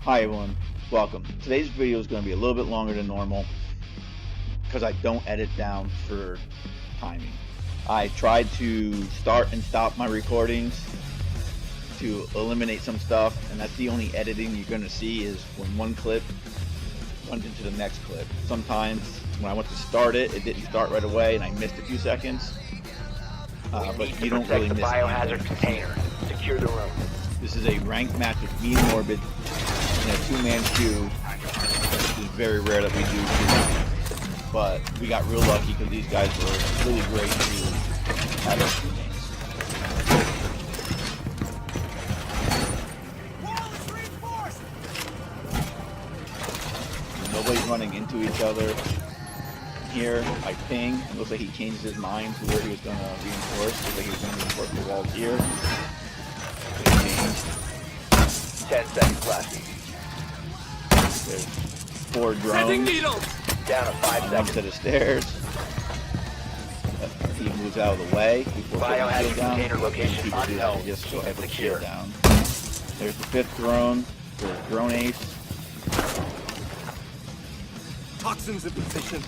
Hi everyone, welcome. Today's video is going to be a little bit longer than normal because I don't edit down for timing. I tried to start and stop my recordings to eliminate some stuff, and that's the only editing you're going to see is when one clip runs into the next clip. Sometimes when I went to start it, it didn't start right away and I missed a few seconds. But you don't really miss biohazard anything. container. Secure the room. This is a ranked match with me and Morbid in a two-man queue. This is very rare that we do two, but we got real lucky because these guys were really great to have us two games. Nobody's running into each other. Here, I ping. It looks like he changed his mind to where he was going to reinforce. Looks like he was going to reinforce the walls here. 10 seconds left. There's 4 drones. Down to 5 One seconds. set of stairs. He moves out of the way before putting the Biohazard shield down. container location People do that, unknown. just go ahead and put the Secure. shield down. There's the 5th drone. There's drone ace. Toxins in position.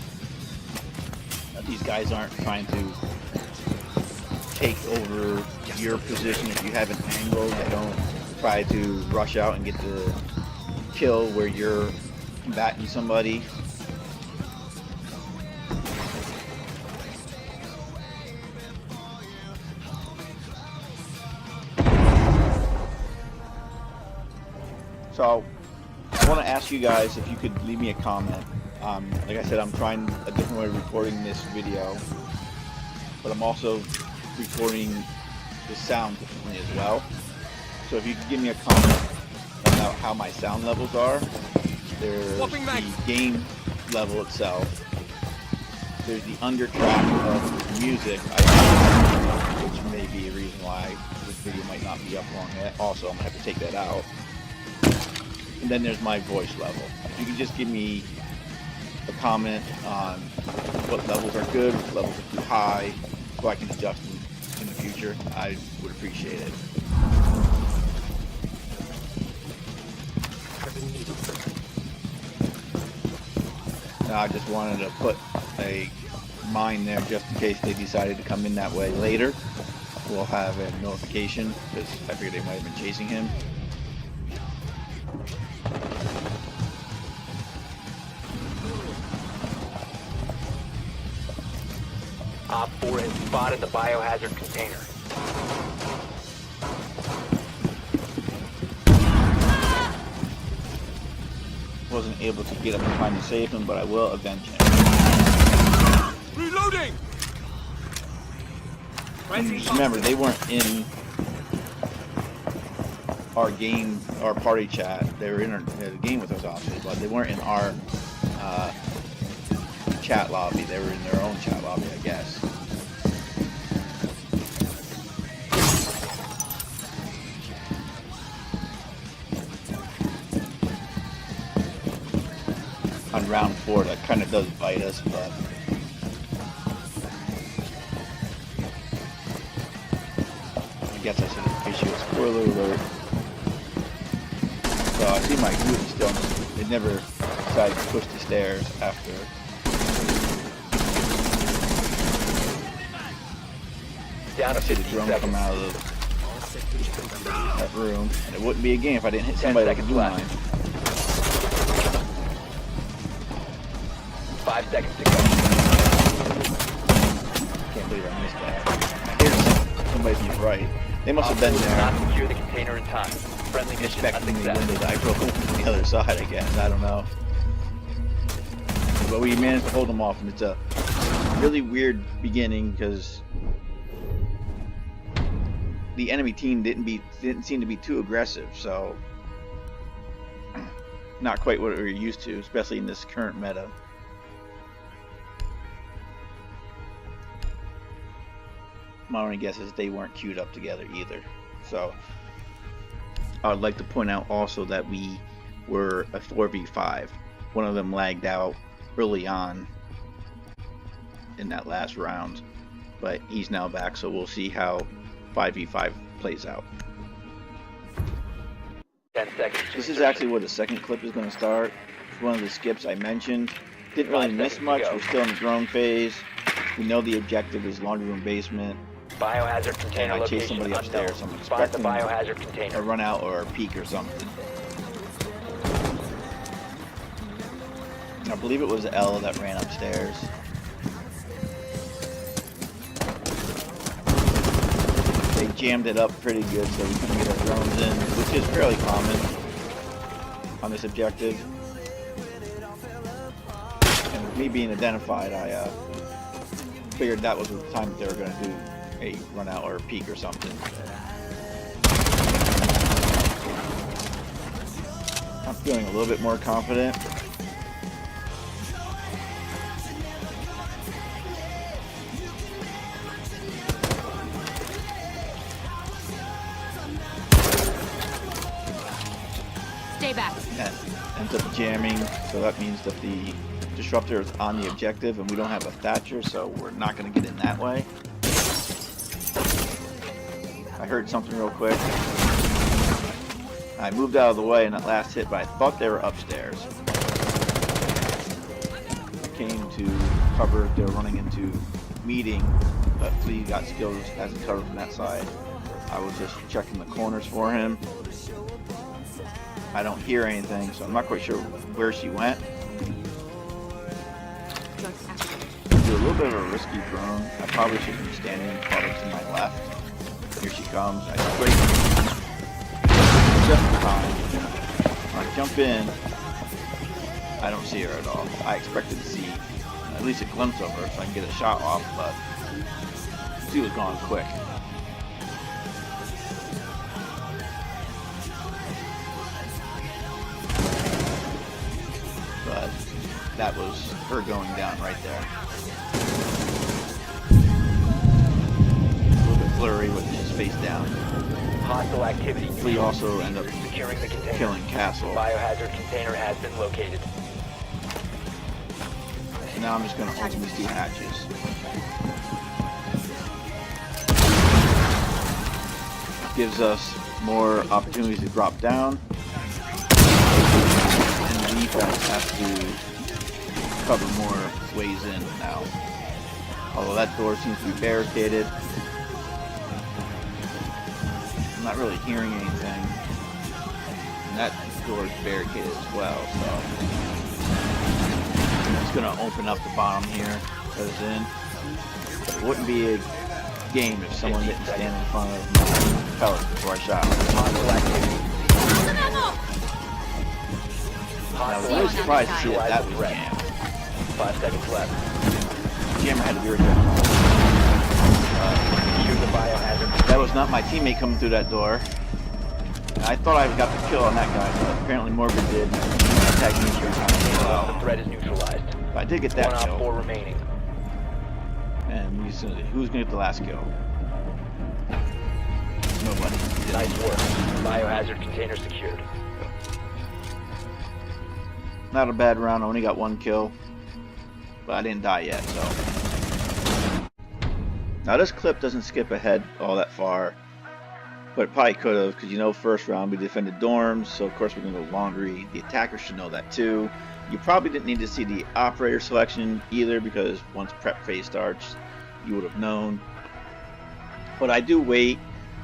These guys aren't trying to take over your position if you have an angle. They don't try to rush out and get the kill where you're combating somebody. So I want to ask you guys if you could leave me a comment. Like I said, I'm trying a different way of recording this video, but I'm also recording the sound differently as well. So if you could give me a comment about how my sound levels are. There's the game level itself. There's the undertrack of music, which may be a reason why this video might not be up long yet. Also, I'm going to have to take that out. And then there's my voice level. If you can just give me a comment on what levels are good, what levels are too high, so I can adjust them in the future, I would appreciate it. Now I just wanted to put a mine there just in case they decided to come in that way later. We'll have a notification because I figured they might have been chasing him. Op 4 has spotted the biohazard container. Wasn't able to get up in time to save him, but I will avenge him. Reloading. And just remember, they weren't in our game, our party chat. They were in the game with us, obviously, but they weren't in our chat lobby. They were in their own chat lobby, I guess. On round 4, that kind of does bite us, but I guess I should issue a spoiler alert. So I see my group still. They never decided to push the stairs after. Down to I see the 15 drone seconds. come out of that room, and it wouldn't be a game if I didn't hit somebody with a blue line. 5 seconds to go. Can't believe I missed that. I hear somebody to the right. They must have been Op 4 did not there secure the container in time. Friendly mission expecting the unsuccessful. window that I broke open from the other side, I guess. I don't know. But we managed to hold them off, and it's a really weird beginning because the enemy team didn't seem to be too aggressive, so not quite what we're used to, especially in this current meta. My only guess is they weren't queued up together either. So I would like to point out also that we were a 4v5. One of them lagged out early on in that last round, but he's now back, so we'll see how 5v5 plays out. 10 seconds. to This is insertion. actually where the second clip is going to start. It's one of the skips I mentioned. Didn't really 5 miss seconds to much. go. We're still in the drone phase. We know the objective is laundry room basement. Biohazard container I chased location somebody upstairs, so I'm unknown. Find the expecting biohazard a container. run out or a peek or something. I believe it was L that ran upstairs. They jammed it up pretty good so we couldn't get our drones in, which is fairly common on this objective. And with me being identified, I figured that was the time that they were going to do a run out or a peek or something. I'm feeling a little bit more confident. Stay back. That ends up jamming, so that means that the disruptor is on the objective and we don't have a Thatcher, so we're not going to get in that way. I heard something real quick. I moved out of the way in that last hit, but I thought they were upstairs. I came to cover if they were running into meeting, but Flea got skills as a cover from that side. I was just checking the corners for him. I don't hear anything, so I'm not quite sure where she went. Do a little bit of a risky drone. I probably shouldn't be standing farther to my left. Here she comes. I break just in time. When I jump in, I don't see her at all. I expected to see at least a glimpse of her so I can get a shot off, but she was gone quick. But that was her going down right there. A little bit blurry with his face down. Hostile activity. Flea also ended up Securing the container. killing Castle. Biohazard container has been located. So now I'm just going to open these two hatches. Gives us more opportunities to drop down. And the defense has to cover more ways in now. Although that door seems to be barricaded. I'm not really hearing anything. And that door is barricaded as well, so I'm just gonna open up the bottom here, let us in. But it wouldn't be a game if someone didn't stand in front of my pellets before I shot. Hostile activity. I was really surprised to see that that was Threat. jammed. 5 seconds left. Jammer had to be rejected. Secure the biohazard. That was not my teammate coming through that door. And I thought I got the kill on that guy, but apparently Morbid did. Attacked me 3 times as The well. threat is neutralized. But I did get that One op kill. 4 remaining. And who's gonna get the last kill? Nobody. Nice work. Biohazard container secured. Not a bad round. I only got 1 kill, but I didn't die yet. So now this clip doesn't skip ahead all that far, but it probably could have, because you know, first round we defended dorms, so of course we're gonna go laundry. The attacker should know that too. You probably didn't need to see the operator selection either, because once prep phase starts, you would have known. But I do wait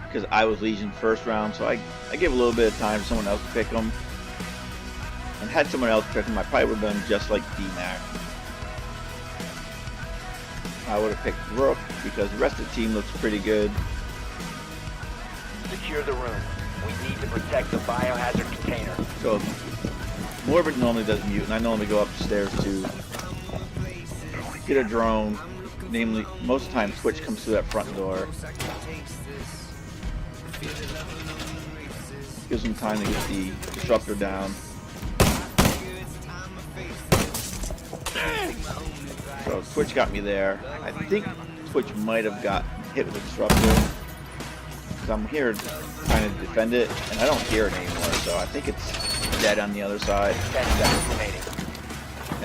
because I was Legion first round, so I give a little bit of time for someone else to pick them. And had someone else pick him, I probably would have done just like DMAC. I would have picked Rook because the rest of the team looks pretty good. Secure the room. We need to protect the biohazard container. So Morbid normally does mute, and I normally go upstairs to get a drone. Namely, most of the time Twitch comes through that front door. Gives them time to get the disruptor down. So Twitch got me there. I think Twitch might have got hit with the disruptor. Because I'm here trying to defend it, and I don't hear it anymore, so I think it's dead on the other side. 10 seconds remaining.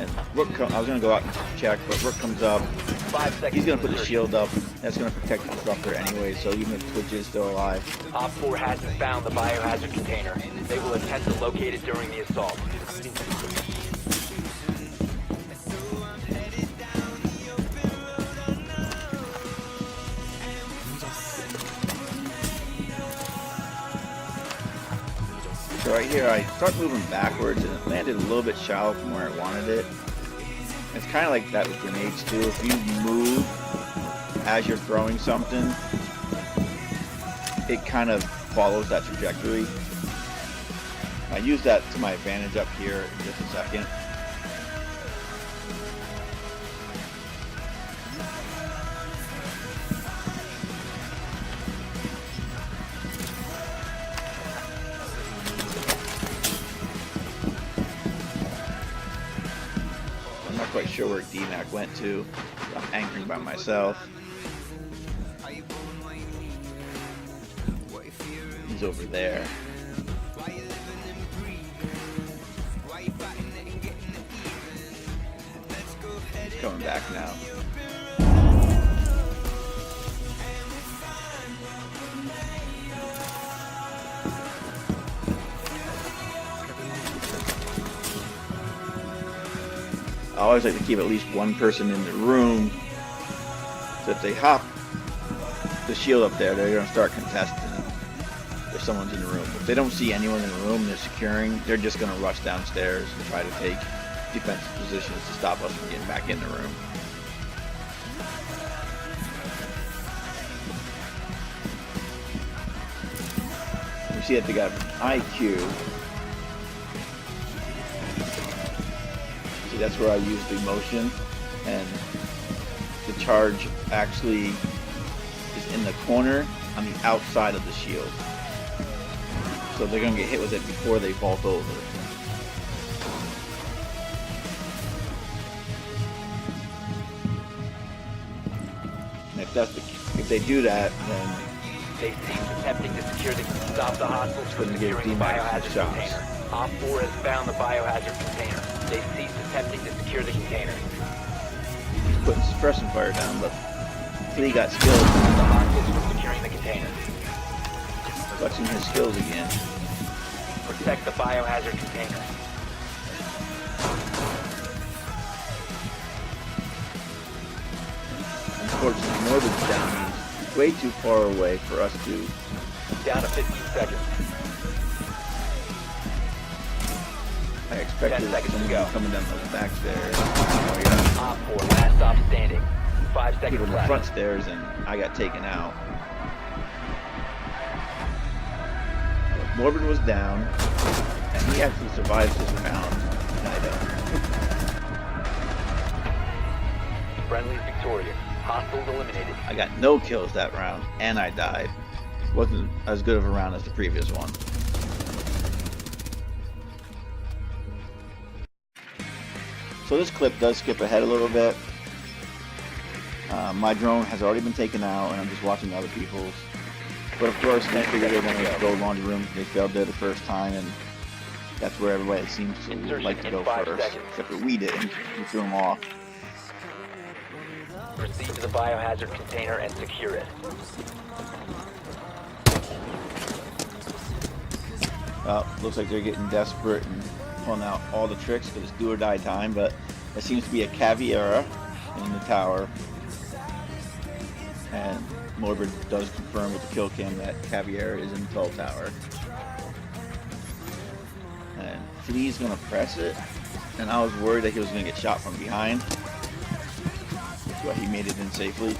And I was gonna go out and check, but Rook comes up. 5 seconds. He's gonna put the insertion. shield up. That's gonna protect the disruptor anyway. So even if Twitch is still alive, Op 4 hasn't found the biohazard container. They will attempt to locate it during the assault. so right here I start moving backwards and it landed a little bit shallow from where I wanted it. It's kind of like that with grenades too. If you move as you're throwing something, it kind of follows that trajectory. I use that to my advantage up here in just a second. I'm not quite sure where DMAC went to. I'm anchoring by myself. He's over there. He's coming back now. I always like to keep at least one person in the room, so if they hop the shield up there, they're going to start contesting if someone's in the room. If they don't see anyone in the room, they're securing, they're just going to rush downstairs and try to take defensive positions to stop us from getting back in the room. You see that they got IQ. See, that's where I use the motion, and the charge actually is in the corner on the outside of the shield. So they're going to get hit with it before they vault over. And if they do that, then They cease attempting to secure the stop the hostiles from Couldn't give securing the DMAC biohazard shots. container. Op 4 has found the biohazard container. They cease attempting to secure the container. he's putting suppression fire down, but Flea got Stop skills, the hostiles from securing the container. flexing his skills again. Protect the biohazard container. Unfortunately, Morbid's down. He's way too far away for us to. Down to 15 seconds. I expected 10 seconds to someone go. coming down those back stairs. Oh, yeah. Op 4, last stop standing. 5 People seconds in the left. front stairs, and I got taken out. But Morbid was down, and he actually survived this round. And I don't. Friendly's victorious. Hostiles eliminated. I got no kills that round, and I died. Wasn't as good of a round as the previous one. So this clip does skip ahead a little bit. My drone has already been taken out, and I'm just watching other people's. But of course, I figured they wanted to go laundry room. They failed there the first time, and that's where everybody seems to Insertion like to in go 5 first. seconds. Except for we didn't. We threw them off. Proceed to the biohazard container and secure it. Looks like they're getting desperate and pulling out all the tricks because it's do or die time, but there seems to be a Caveira in the tower. And Morbid does confirm with the kill cam that Caveira is in the tall tower. And Flea's gonna press it, and I was worried that he was gonna get shot from behind. But he made it in safely.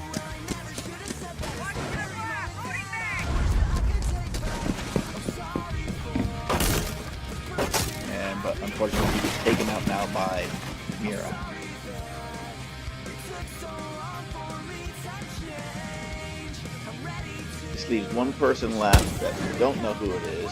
But unfortunately, he was taken out now by Mira. This leaves one person left that we don't know who it is.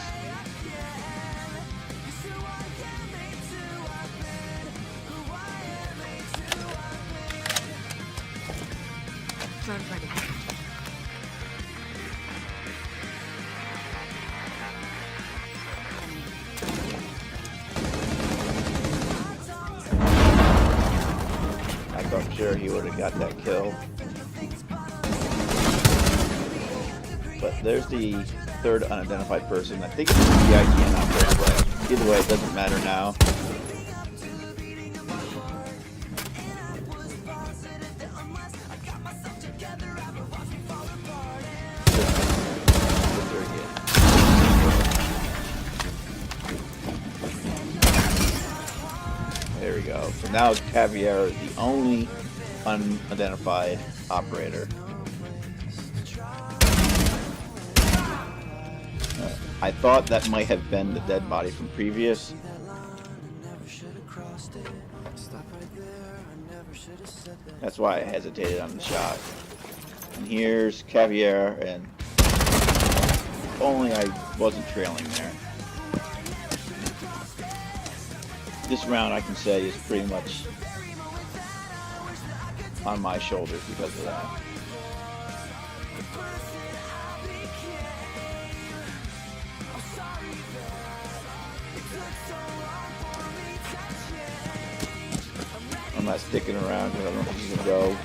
he would have got that kill. But there's the third unidentified person. I think it's the IGN operator, but either way, it doesn't matter now. There we go. So now Caviar is the only unidentified operator. I thought that might have been the dead body from previous. That's why I hesitated on the shot. And here's Caviar, and if only I wasn't trailing there. This round, I can say, is pretty much on my shoulders because of that. I'm not sticking around because I don't know if he's going to go.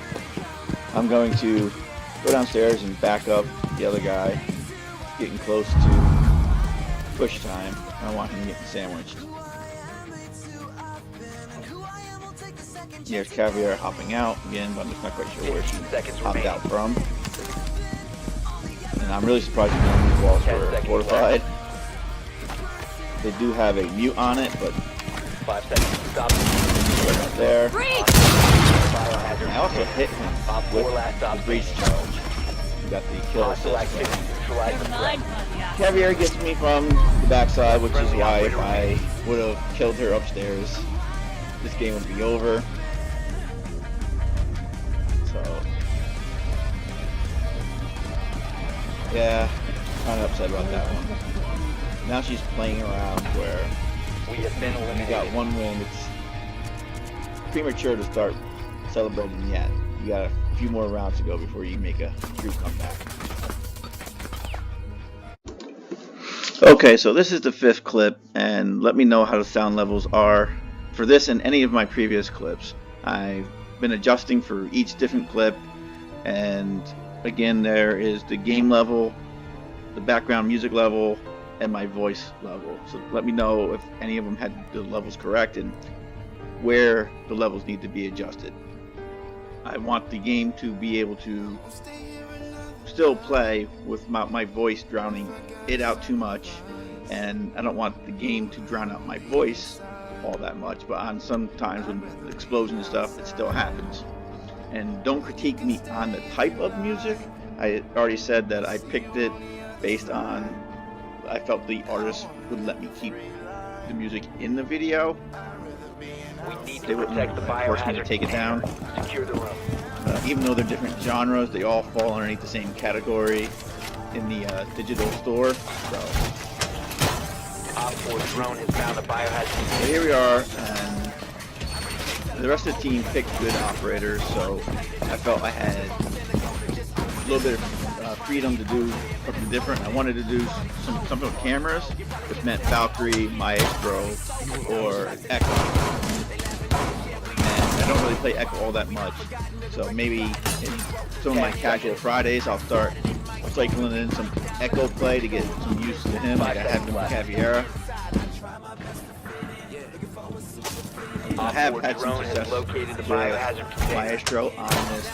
I'm going to go downstairs and back up the other guy. Getting close to push time. I don't want him getting sandwiched. Here's Caviar hopping out again, but I'm just not quite sure where she hopped out from. And I'm really surprised none of these walls were fortified. They do have a mute on it, but 5 seconds to stop. Right there. And I also hit him with the breach charge. We got the kill assist. Caviar gets me from the backside, which is why if I would have killed her upstairs, this game would be over. So, yeah, kind of upset about that one. Now she's playing around where we have been eliminated. You got one win. It's premature to start celebrating yet. You got a few more rounds to go before you make a true comeback. Okay, so this is the 5th clip, and let me know how the sound levels are for this and any of my previous clips. I've been adjusting for each different clip, and again, there is the game level, the background music level, and my voice level. So let me know if any of them had the levels correct and where the levels need to be adjusted. I want the game to be able to still play with my voice drowning it out too much, and I don't want the game to drown out my voice all that much, but on sometimes when explosion and stuff, it still happens. And don't critique me on the type of music. I already said that I picked it based on I felt the artist would let me keep the music in the video. They wouldn't force me to take it down. Secure the room. Even though they're different genres, they all fall underneath the same category in the digital store. So Op 4 drone has found the biohazard. So here we are, and the rest of the team picked good operators, so I felt I had a little bit of freedom to do something different. I wanted to do something with cameras, which meant Valkyrie, Maestro, or Echo. And I don't really play Echo all that much, so maybe in some of my casual Fridays I'll start cycling in some Echo play to get some used to him, like I had with Caviar. I have had some success with Maestro on this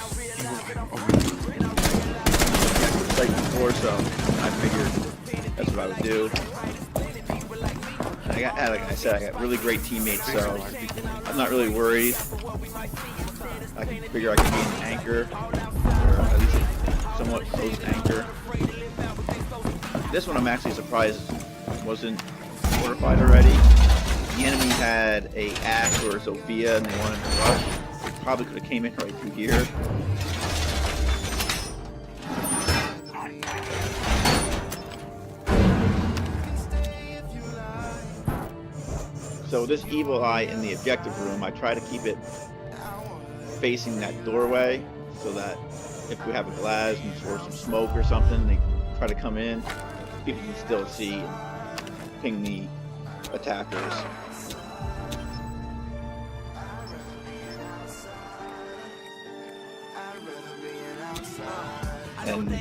site before, so I figured that's what I would do. Like I said, I got really great teammates, so I'm not really worried. I can figure I can be an anchor, or at least a somewhat close anchor. This one I'm actually surprised wasn't fortified already. The enemy had a Axe or a Sophia and they wanted to rush. They probably could have came in right through here. So this evil eye in the objective room, I try to keep it facing that doorway so that if we have a glass or some smoke or something, they try to come in, people can still see and ping the attackers. And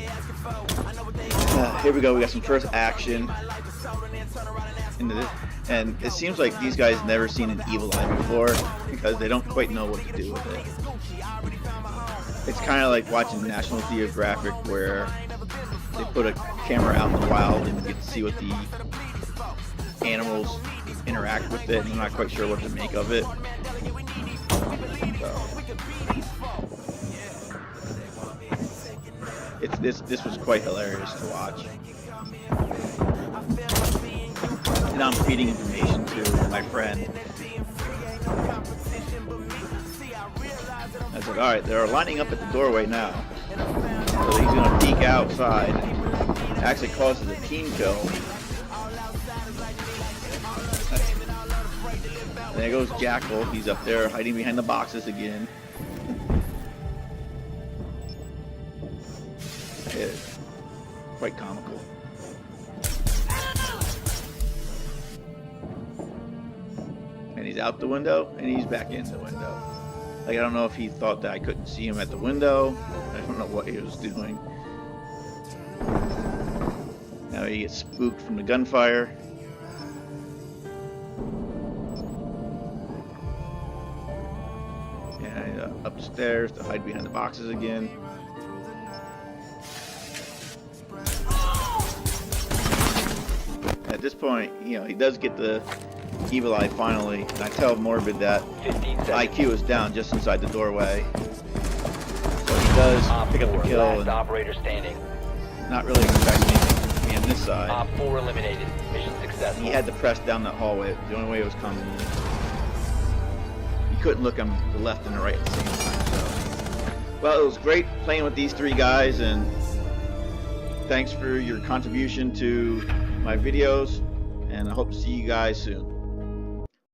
here we go. We got some first action into this, and it seems like these guys never seen an Evil Eye before because they don't quite know what to do with it. It's kind of like watching National Geographic, where they put a camera out in the wild and you get to see what the animals interact with it. And I'm not quite sure what to make of it. So, this was quite hilarious to watch. And I'm feeding information to my friend. I said, alright, they're lining up at the doorway now. So he's going to peek outside. It actually causes a team kill. And there goes Jackal. He's up there hiding behind the boxes again. It's quite comical. And he's out the window, and he's back in the window. Like, I don't know if he thought that I couldn't see him at the window. I don't know what he was doing. Now he gets spooked from the gunfire. And up the stairs to hide behind the boxes again. At this point, you know, he does get the Evil Eye finally, and I tell Morbid that IQ is down just inside the doorway. So he does pick up the kill, and operator standing. not really expecting anything to be on this side. Op 4 eliminated. Mission successful. He had to press down that hallway. The only way it was coming in. He couldn't look on the left and the right at the same time. So, well, it was great playing with these three guys, and thanks for your contribution to my videos, and I hope to see you guys soon.